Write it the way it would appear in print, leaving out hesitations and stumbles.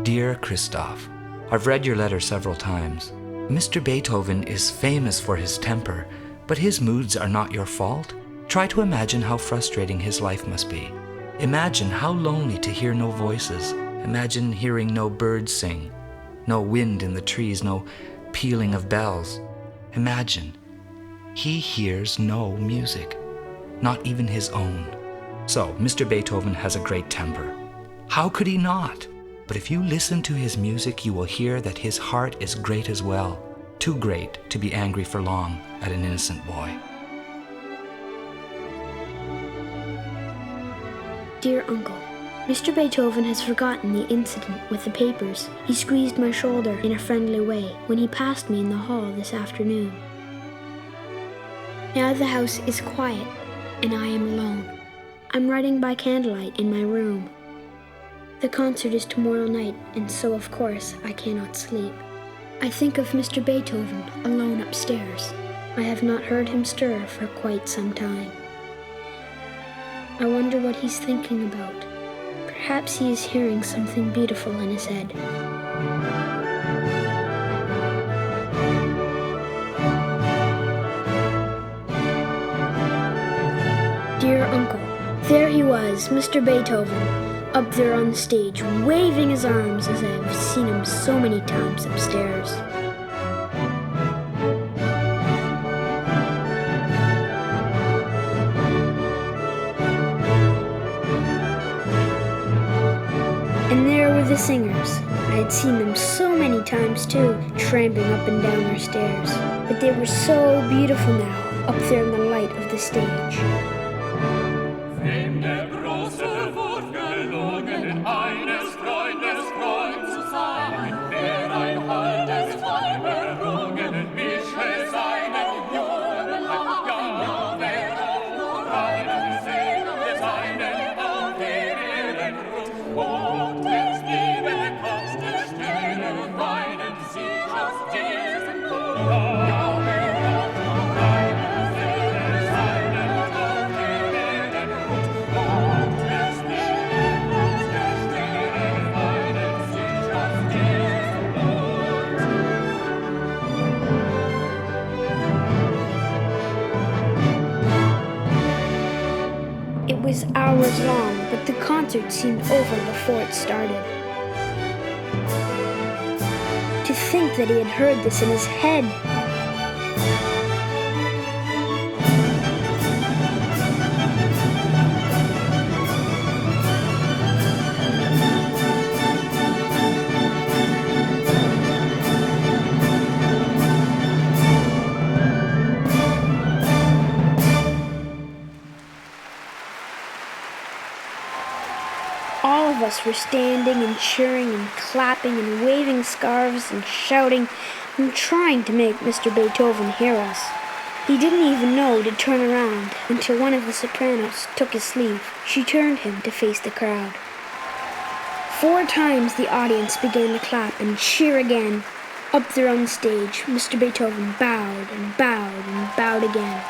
Dear Christoph, I've read your letter several times. Mr. Beethoven is famous for his temper, but his moods are not your fault. Try to imagine how frustrating his life must be. Imagine how lonely to hear no voices. Imagine hearing no birds sing, no wind in the trees, no pealing of bells. Imagine he hears no music, not even his own. So, Mr. Beethoven has a great temper. How could he not? But if you listen to his music, you will hear that his heart is great as well, too great to be angry for long at an innocent boy. Dear Uncle, Mr. Beethoven has forgotten the incident with the papers. He squeezed my shoulder in a friendly way when he passed me in the hall this afternoon. Now the house is quiet and I am alone. I'm writing by candlelight in my room. The concert is tomorrow night, and so of course I cannot sleep. I think of Mr. Beethoven alone upstairs. I have not heard him stir for quite some time. I wonder what he's thinking about. Perhaps he is hearing something beautiful in his head. Dear Uncle, there he was, Mr. Beethoven, up there on the stage, waving his arms as I've seen him so many times upstairs. And there were the singers. I had seen them so many times too, tramping up and down our stairs. But they were so beautiful now, up there in the light of the stage. It was hours long, but the concert seemed over before it started. To think that he had heard this in his head. All of us were standing and cheering and clapping and waving scarves and shouting and trying to make Mr. Beethoven hear us. He didn't even know to turn around until one of the sopranos took his sleeve. She turned him to face the crowd. 4 times the audience began to clap and cheer again. Up there on the stage, Mr. Beethoven bowed and bowed and bowed again.